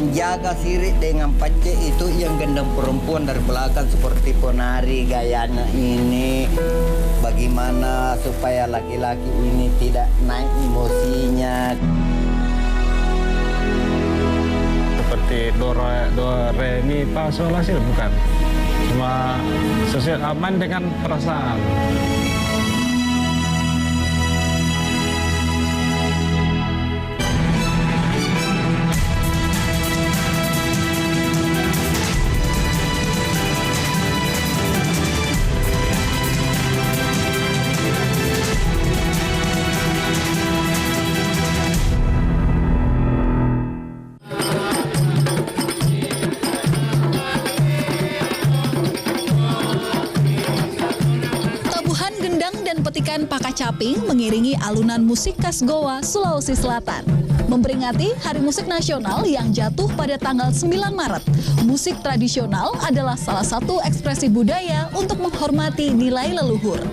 menjaga sirih dengan pacek itu yang gendang perempuan dari belakang seperti penari gayanya ini. Bagaimana supaya laki-laki ini tidak naik emosinya. Seperti do re mi fa sol la si bukan. Cuma sesuai aman dengan perasaan. Petikan Pakacaping mengiringi alunan musik khas Goa, Sulawesi Selatan. Memperingati Hari Musik Nasional yang jatuh pada tanggal 9 Maret, musik tradisional adalah salah satu ekspresi budaya untuk menghormati nilai leluhur.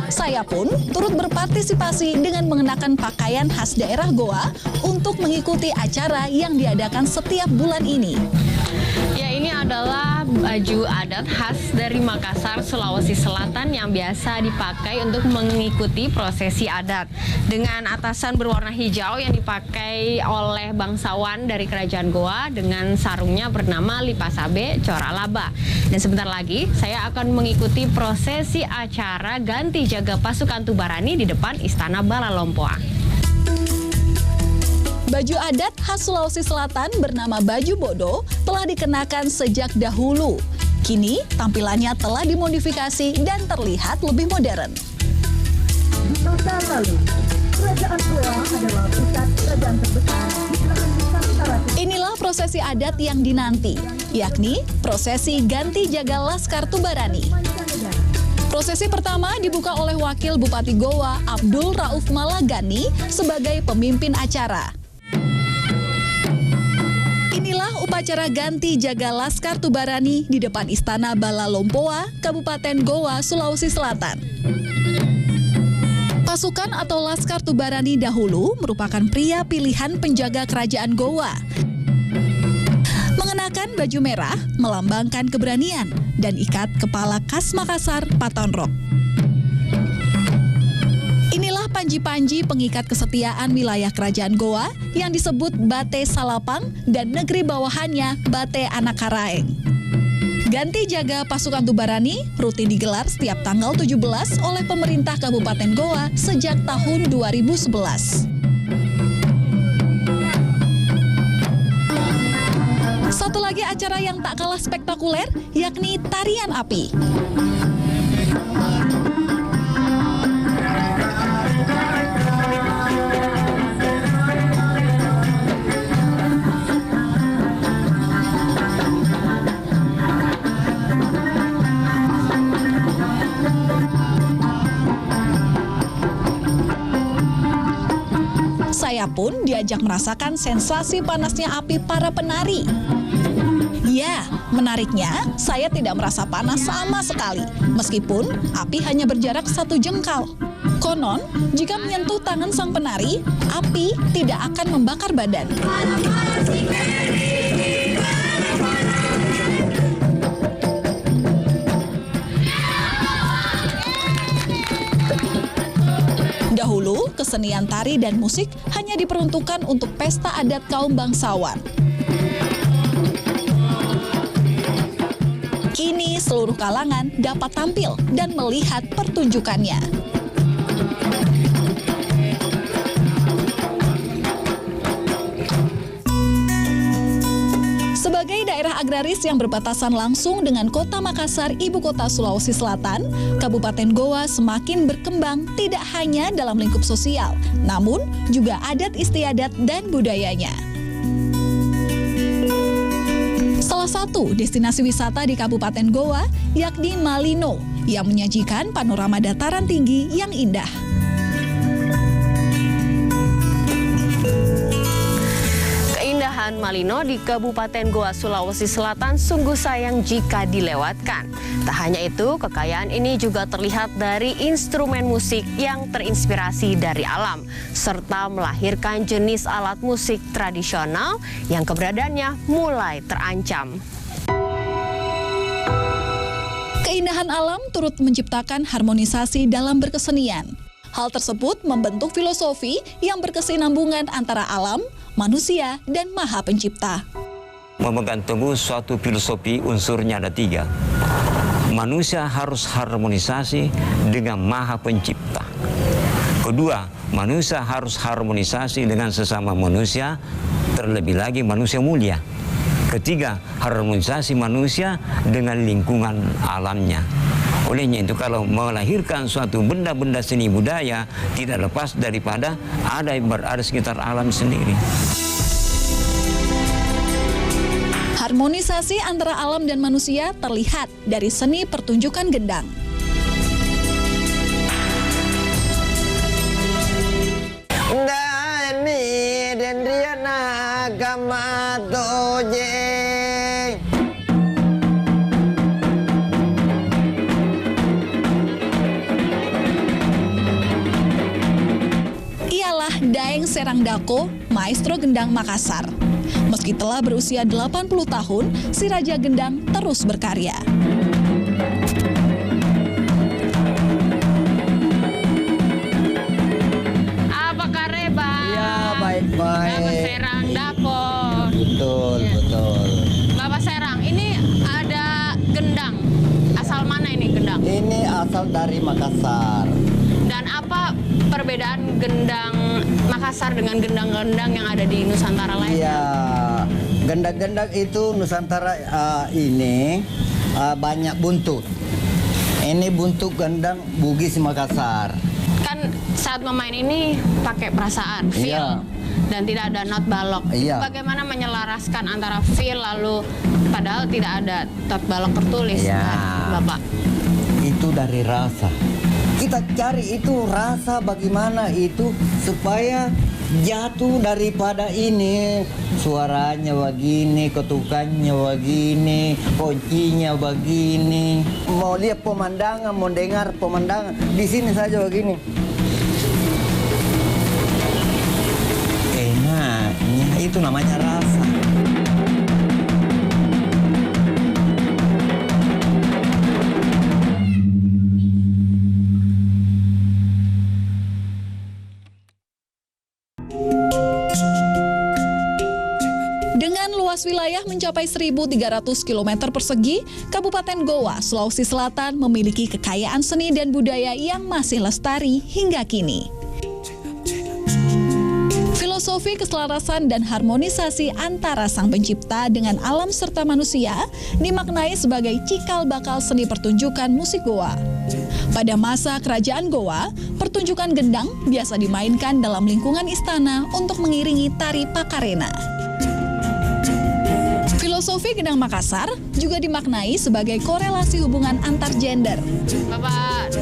Saya pun turut berpartisipasi dengan mengenakan pakaian khas daerah Goa untuk mengikuti acara yang diadakan setiap bulan ini. Ya, ini adalah baju adat khas dari Makassar, Sulawesi Selatan yang biasa dipakai untuk mengikuti prosesi adat. Dengan atasan berwarna hijau yang dipakai oleh bangsawan dari Kerajaan Goa dengan sarungnya bernama Lipasabe Coralaba. Dan sebentar lagi saya akan mengikuti prosesi acara ganti jaga pasukan Tubarani di depan Istana Balalompoa. Baju adat khas Sulawesi Selatan bernama baju bodo telah dikenakan sejak dahulu. Kini tampilannya telah dimodifikasi dan terlihat lebih modern. Masa lalu, Kerajaan Goa adalah pusat kerajaan terbesar di belahan Nusantara. Inilah prosesi adat yang dinanti, yakni prosesi ganti jaga Laskar Tubarani. Prosesi pertama dibuka oleh Wakil Bupati Goa, Abdul Rauf Malagani, sebagai pemimpin acara. Inilah upacara ganti jaga Laskar Tubarani di depan Istana Balalompoa, Kabupaten Goa, Sulawesi Selatan. Pasukan atau Laskar Tubarani dahulu merupakan pria pilihan penjaga kerajaan Goa. Mengenakan baju merah melambangkan keberanian dan ikat kepala khas Makassar Patonrok. Inilah panji-panji pengikat kesetiaan wilayah kerajaan Goa yang disebut Bate Salapang dan negeri bawahannya Bate Anakaraeng. Ganti jaga pasukan Tubarani rutin digelar setiap tanggal 17 oleh pemerintah Kabupaten Goa sejak tahun 2011. Satu lagi acara yang tak kalah spektakuler, yakni tarian api. Saya pun diajak merasakan sensasi panasnya api para penari. Ya, menariknya, saya tidak merasa panas sama sekali, meskipun api hanya berjarak 1 jengkal. Konon, jika menyentuh tangan sang penari, api tidak akan membakar badan. Dahulu, kesenian tari dan musik hanya diperuntukkan untuk pesta adat kaum bangsawan. Kini seluruh kalangan dapat tampil dan melihat pertunjukannya. Sebagai daerah agraris yang berbatasan langsung dengan kota Makassar, ibu kota Sulawesi Selatan, Kabupaten Goa semakin berkembang tidak hanya dalam lingkup sosial, namun juga adat istiadat dan budayanya. Salah satu destinasi wisata di Kabupaten Goa yakni Malino yang menyajikan panorama dataran tinggi yang indah. Keindahan Jalan Malino di Kabupaten Goa, Sulawesi Selatan sungguh sayang jika dilewatkan. Tak hanya itu, kekayaan ini juga terlihat dari instrumen musik yang terinspirasi dari alam, serta melahirkan jenis alat musik tradisional yang keberadaannya mulai terancam. Keindahan alam turut menciptakan harmonisasi dalam berkesenian. Hal tersebut membentuk filosofi yang berkesinambungan antara alam, manusia, dan Maha Pencipta. Memegang teguh suatu filosofi unsurnya ada 3. Manusia harus harmonisasi dengan Maha Pencipta. Kedua, manusia harus harmonisasi dengan sesama manusia, terlebih lagi manusia mulia. Ketiga, harmonisasi manusia dengan lingkungan alamnya. Olehnya itu kalau melahirkan suatu benda-benda seni budaya tidak lepas daripada ada yang berada sekitar alam sendiri. Harmonisasi antara alam dan manusia terlihat dari seni pertunjukan gendang. Ialah Daeng Serang Dako, maestro gendang Makassar. Meski telah berusia 80 tahun, si Raja Gendang terus berkarya. Apa kabar, Bang? Ya, baik-baik. Bapak Serang Dako. Betul, betul. Bapak Serang, ini ada gendang. Asal mana ini gendang? Ini asal dari Makassar. Dan apa perbedaan gendang Makassar dengan gendang-gendang yang ada di Nusantara lainnya? Iya, gendang-gendang itu Nusantara ini banyak buntut. Ini buntut gendang Bugis Makassar. Kan saat memain ini pakai perasaan, feel, Iya. dan tidak ada not balok. Iya. Bagaimana menyelaraskan antara feel lalu padahal tidak ada not balok tertulis, Iya. kan, Bapak? Itu dari rasa. Kita cari itu rasa bagaimana itu supaya jatuh daripada ini. Suaranya begini, ketukannya begini, kuncinya begini. Mau lihat pemandangan, mau dengar pemandangan, di sini saja begini. Enaknya itu namanya rasa. Dengan luas wilayah mencapai 1.300 km persegi, Kabupaten Goa, Sulawesi Selatan memiliki kekayaan seni dan budaya yang masih lestari hingga kini. Filosofi keselarasan dan harmonisasi antara Sang Pencipta dengan alam serta manusia dimaknai sebagai cikal bakal seni pertunjukan musik Goa. Pada masa Kerajaan Goa, pertunjukan gendang biasa dimainkan dalam lingkungan istana untuk mengiringi tari Pakarena. Filosofi gendang Makassar juga dimaknai sebagai korelasi hubungan antar gender. Bapak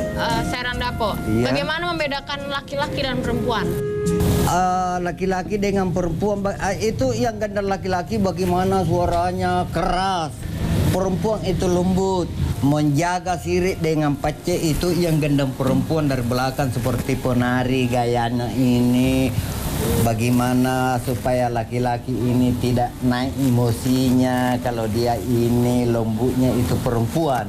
Serang Dako, Iya. bagaimana membedakan laki-laki dan perempuan? Laki-laki dengan perempuan itu yang gendang laki-laki bagaimana suaranya keras, perempuan itu lembut. Menjaga sirik dengan pace itu yang gendang perempuan dari belakang seperti penari gayanya ini. Bagaimana supaya laki-laki ini tidak naik emosinya kalau dia ini lembutnya itu perempuan.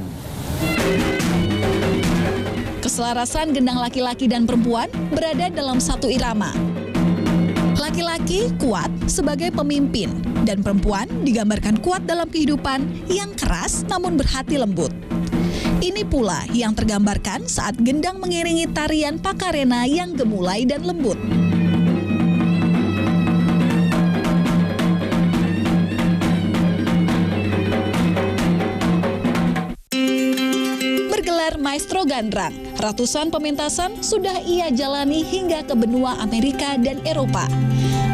Keselarasan gendang laki-laki dan perempuan berada dalam satu irama. Laki-laki kuat sebagai pemimpin dan perempuan digambarkan kuat dalam kehidupan yang keras namun berhati lembut. Ini pula yang tergambarkan saat gendang mengiringi tarian Pakarena yang gemulai dan lembut. Bergelar Maestro Gandrang, ratusan pementasan sudah ia jalani hingga ke benua Amerika dan Eropa.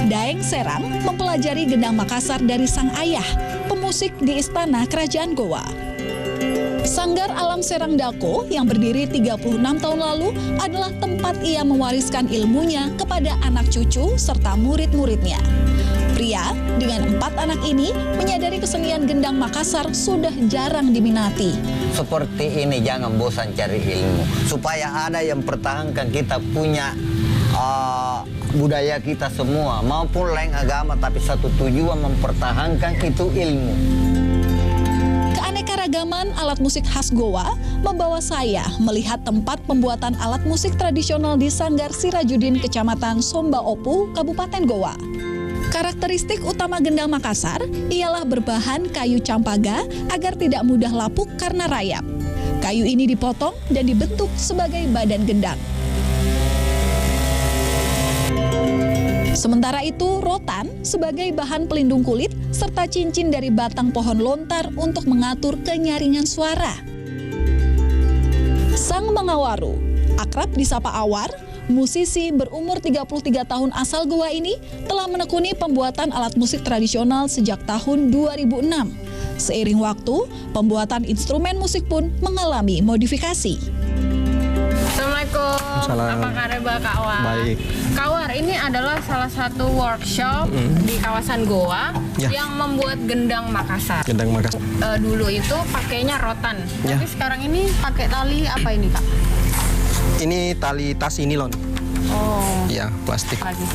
Daeng Serang mempelajari gendang Makassar dari sang ayah, pemusik di istana Kerajaan Goa. Sanggar Alam Serang Dako yang berdiri 36 tahun lalu adalah tempat ia mewariskan ilmunya kepada anak cucu serta murid-muridnya. Pria dengan 4 anak ini menyadari kesenian gendang Makassar sudah jarang diminati. Seperti ini jangan bosan cari ilmu. Supaya ada yang pertahankan kita punya budaya kita semua. Maupun lain agama tapi satu tujuan mempertahankan itu ilmu. Keanekaragaman alat musik khas Goa membawa saya melihat tempat pembuatan alat musik tradisional di Sanggar Sirajudin, Kecamatan Somba Opu, Kabupaten Goa. Karakteristik utama gendang Makassar ialah berbahan kayu campaga agar tidak mudah lapuk karena rayap. Kayu ini dipotong dan dibentuk sebagai badan gendang. Sementara itu, rotan sebagai bahan pelindung kulit serta cincin dari batang pohon lontar untuk mengatur kenyaringan suara. Sang Mangawaru, akrab disapa Awar, musisi berumur 33 tahun asal Goa ini telah menekuni pembuatan alat musik tradisional sejak tahun 2006. Seiring waktu, pembuatan instrumen musik pun mengalami modifikasi. Assalamualaikum. Salam. Apa kabar Kak War? Baik. Kak War, ini adalah salah satu workshop di kawasan Goa Ya. yang membuat gendang Makassar. Gendang Makassar. Dulu itu pakainya rotan, Ya. tapi sekarang ini pakai tali apa ini Kak? Ini tali tas nilon. Oh, Ya, plastik. lagi.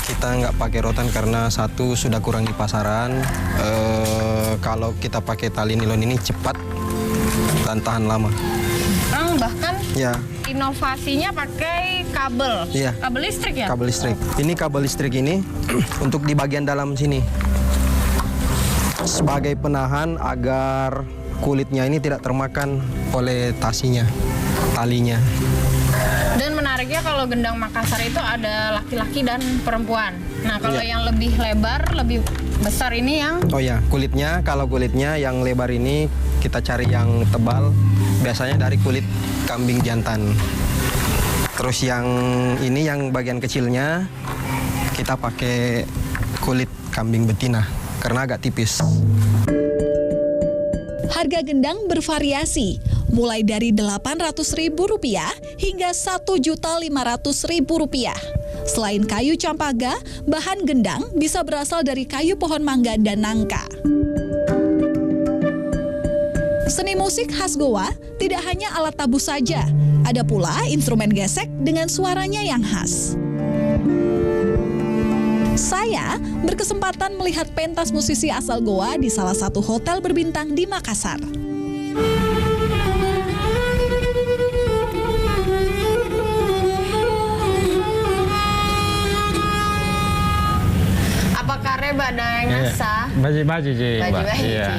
Kita nggak pakai rotan karena satu sudah kurang di pasaran. Kalau kita pakai tali nilon ini cepat dan tahan lama. Bahkan Ya, inovasinya pakai kabel. Iya. Kabel listrik ya? kabel listrik. Ini kabel listrik ini untuk di bagian dalam sini. Sebagai penahan agar kulitnya ini tidak termakan oleh tasinya, talinya. Dan menariknya kalau gendang Makassar itu ada laki-laki dan perempuan. Nah, kalau Iya. yang lebih lebar, lebih besar ini yang Oh ya, kulitnya, kalau kulitnya yang lebar ini kita cari yang tebal, biasanya dari kulit kambing jantan. Terus yang ini yang bagian kecilnya kita pakai kulit kambing betina karena agak tipis. Harga gendang bervariasi, mulai dari Rp800.000 hingga Rp1.500.000. Selain kayu campaga, bahan gendang bisa berasal dari kayu pohon mangga dan nangka. Seni musik khas Goa tidak hanya alat tabuh saja, ada pula instrumen gesek dengan suaranya yang khas. Saya berkesempatan melihat pentas musisi asal Goa di salah satu hotel berbintang di Makassar. apakah reba dan nasa? Baji-baji, Ji. Baji-baji. Iya.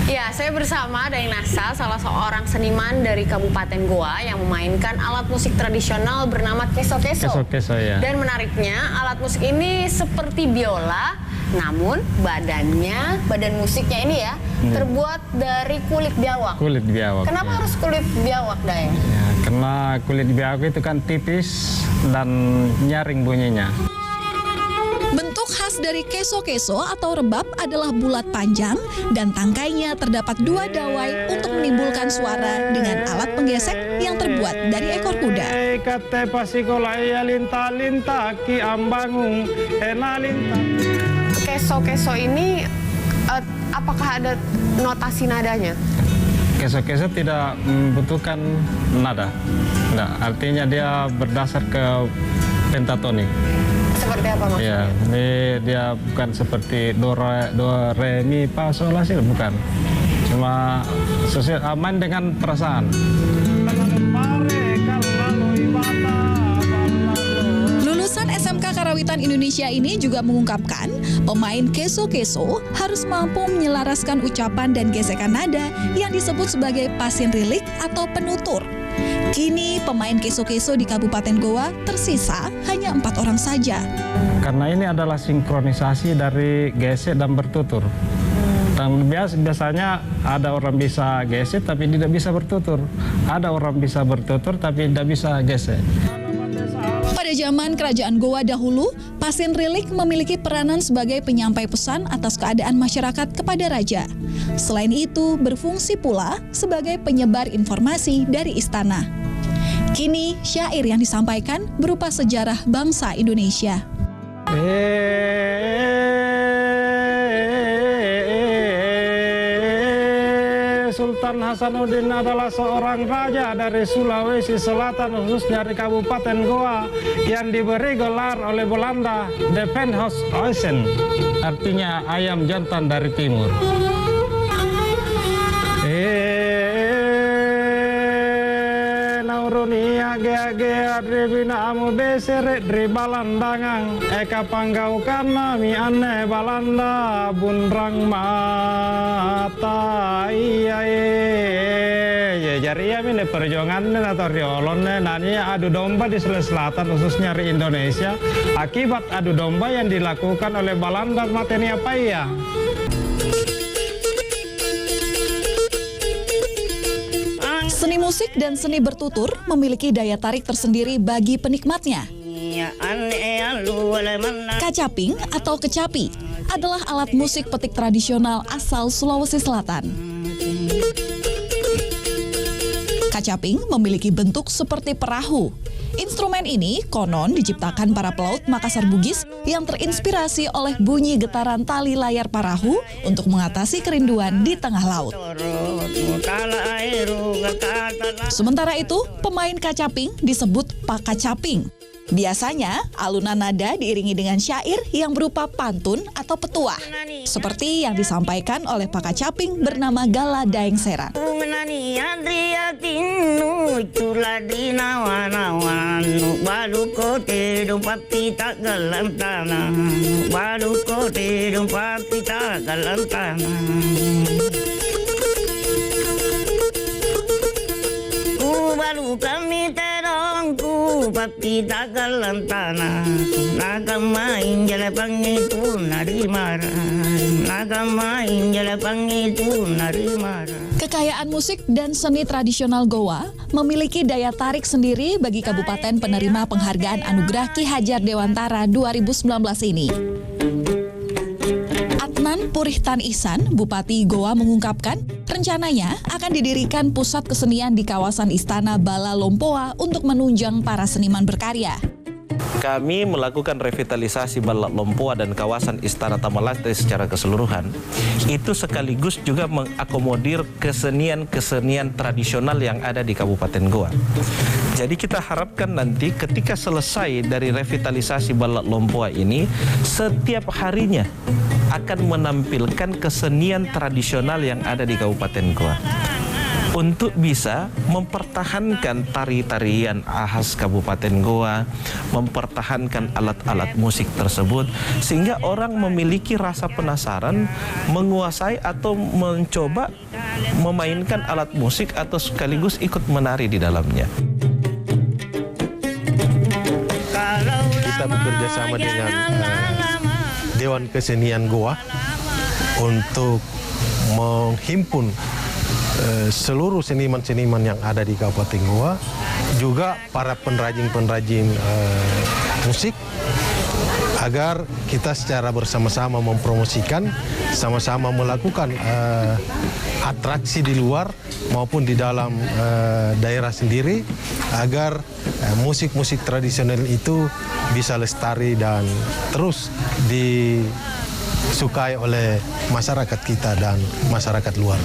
Ya, saya bersama Daeng Nasa, salah seorang seniman dari Kabupaten Goa yang memainkan alat musik tradisional bernama keso-keso. Keso-keso, ya. Dan menariknya, alat musik ini seperti biola, namun badan musiknya ini ya, terbuat dari kulit biawak. Kulit biawak. Kenapa ya. harus kulit biawak, Daeng? Ya, karena kulit biawak itu kan tipis dan nyaring bunyinya. Bentuk khas dari keso-keso atau rebab adalah bulat panjang dan tangkainya terdapat 2 dawai untuk menimbulkan suara dengan alat penggesek yang terbuat dari ekor kuda. Kate pasikolaya linta-linta ki ambangung enalinta. Keso-keso ini apakah ada notasi nadanya? Keso-keso tidak membutuhkan nada. Nah, artinya dia berdasar ke pentatonik. Seperti apa maksudnya? Ya, ini dia bukan seperti do re mi fa sol la si, bukan. Cuma sesuai aman dengan perasaan. Lulusan SMK Karawitan Indonesia ini juga mengungkapkan pemain keso-keso harus mampu menyelaraskan ucapan dan gesekan nada yang disebut sebagai pasin rilik atau penutur. Kini pemain keso-keso di Kabupaten Goa tersisa hanya 4 orang saja. Karena ini adalah sinkronisasi dari gesek dan bertutur. Dan biasanya ada orang bisa gesek tapi tidak bisa bertutur. Ada orang bisa bertutur tapi tidak bisa gesek. Pada zaman Kerajaan Goa dahulu, pasin rilik memiliki peranan sebagai penyampai pesan atas keadaan masyarakat kepada raja. Selain itu, berfungsi pula sebagai penyebar informasi dari istana. Kini, syair yang disampaikan berupa sejarah bangsa Indonesia. Sultan Hasanuddin adalah seorang raja dari Sulawesi Selatan, khususnya di Kabupaten Goa, yang diberi gelar oleh Belanda De Venhousen, artinya ayam jantan dari timur. Naurunia gea dribina amu beseret dribalandangang eka panggau kana mi ane balanda bunrang mata iya ya jari ya mine perjuangan atau riolonne nani adu domba di Sulawesi Selatan khususnya di Indonesia akibat adu domba yang dilakukan oleh Belanda mateni apa ya. Seni musik dan seni bertutur memiliki daya tarik tersendiri bagi penikmatnya. Kacaping atau kecapi adalah alat musik petik tradisional asal Sulawesi Selatan. Kacaping memiliki bentuk seperti perahu. Instrumen ini konon diciptakan para pelaut Makassar Bugis yang terinspirasi oleh bunyi getaran tali layar perahu untuk mengatasi kerinduan di tengah laut. Sementara itu, pemain kacaping disebut pakacaping. Biasanya, alunan nada diiringi dengan syair yang berupa pantun atau petuah, seperti yang disampaikan oleh pakacaping bernama Gala Daeng Seran. Baru kami terongku papi tak galantana naga main jalan itu nari marah naga main jalan itu nari marah. Kekayaan musik dan seni tradisional Goa memiliki daya tarik sendiri bagi kabupaten penerima penghargaan Anugerah Ki Hajar Dewantara 2019 ini. Adnan Purihtan Ihsan, Bupati Goa mengungkapkan, rencananya akan didirikan pusat kesenian di kawasan Istana Bala Lompoa untuk menunjang para seniman berkarya. Kami melakukan revitalisasi Bala Lompoa dan kawasan Istana Tamalate secara keseluruhan. Itu sekaligus juga mengakomodir kesenian-kesenian tradisional yang ada di Kabupaten Goa. Jadi kita harapkan nanti ketika selesai dari revitalisasi Bala Lompoa ini, setiap harinya akan menampilkan kesenian tradisional yang ada di Kabupaten Goa untuk bisa mempertahankan tari-tarian khas Kabupaten Goa, mempertahankan alat-alat musik tersebut, sehingga orang memiliki rasa penasaran menguasai atau mencoba memainkan alat musik atau sekaligus ikut menari di dalamnya. Kita bekerja sama dengan Dewan Kesenian Goa untuk menghimpun seluruh seniman-seniman yang ada di Kabupaten Goa, juga para pengrajin-pengrajin musik, agar kita secara bersama-sama mempromosikan, sama-sama melakukan atraksi di luar maupun di dalam daerah sendiri, agar musik-musik tradisional itu bisa lestari dan terus disukai oleh masyarakat kita dan masyarakat luar.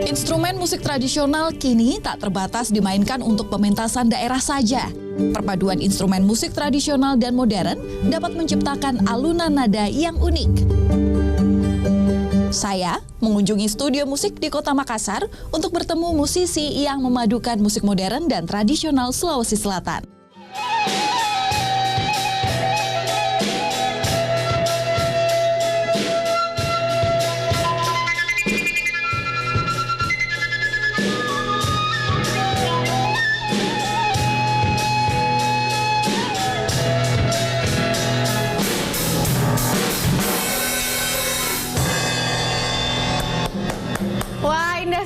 Instrumen musik tradisional kini tak terbatas dimainkan untuk pementasan daerah saja. Perpaduan instrumen musik tradisional dan modern dapat menciptakan alunan nada yang unik. Saya mengunjungi studio musik di Kota Makassar untuk bertemu musisi yang memadukan musik modern dan tradisional Sulawesi Selatan.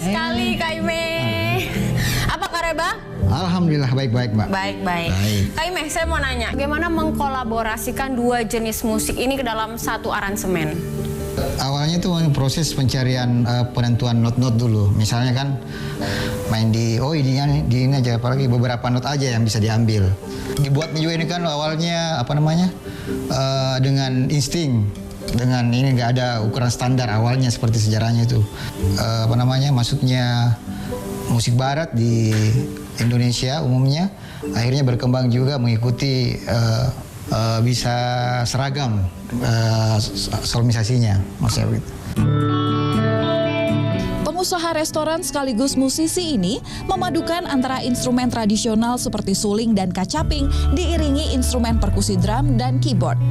Sekali Kak Ime. Apa kabar, Bang? Alhamdulillah baik-baik, Mbak. Baik-baik. Kak Ime, saya mau nanya, bagaimana mengkolaborasikan dua jenis musik ini ke dalam satu aransemen? Awalnya itu proses pencarian penentuan not-not dulu. Misalnya kan main di ini aja, apalagi beberapa not aja yang bisa diambil. Dibuatnya juga ini kan awalnya dengan insting, dengan ini nggak ada ukuran standar awalnya seperti sejarahnya itu. Maksudnya musik barat di Indonesia umumnya akhirnya berkembang juga mengikuti bisa seragam solmisasinya, maksudnya begitu. Pengusaha restoran sekaligus musisi ini memadukan antara instrumen tradisional seperti suling dan kacaping diiringi instrumen perkusi drum dan keyboard.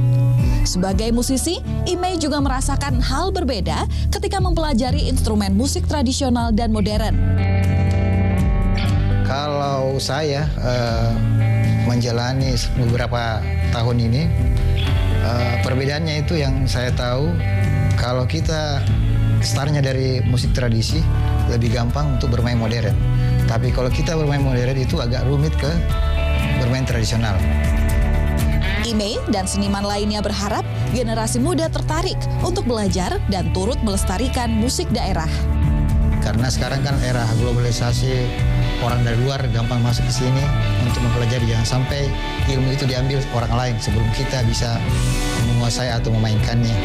Sebagai musisi, Imei juga merasakan hal berbeda ketika mempelajari instrumen musik tradisional dan modern. Kalau saya menjalani beberapa tahun ini, perbedaannya itu yang saya tahu, kalau kita startnya dari musik tradisi lebih gampang untuk bermain modern. Tapi kalau kita bermain modern itu agak rumit ke bermain tradisional. Imei dan seniman lainnya berharap generasi muda tertarik untuk belajar dan turut melestarikan musik daerah. Karena sekarang kan era globalisasi, orang dari luar gampang masuk ke sini untuk mempelajari. Jangan sampai ilmu itu diambil orang lain sebelum kita bisa menguasai atau memainkannya.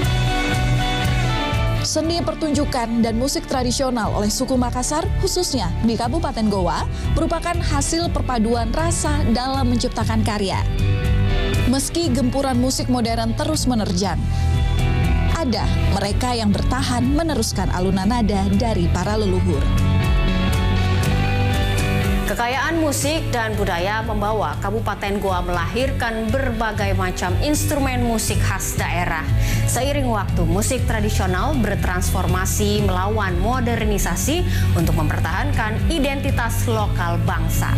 Seni pertunjukan dan musik tradisional oleh suku Makassar, khususnya di Kabupaten Goa, merupakan hasil perpaduan rasa dalam menciptakan karya. Meski gempuran musik modern terus menerjang, ada mereka yang bertahan meneruskan alunan nada dari para leluhur. Kekayaan musik dan budaya membawa Kabupaten Goa melahirkan berbagai macam instrumen musik khas daerah. Seiring waktu, musik tradisional bertransformasi melawan modernisasi untuk mempertahankan identitas lokal bangsa.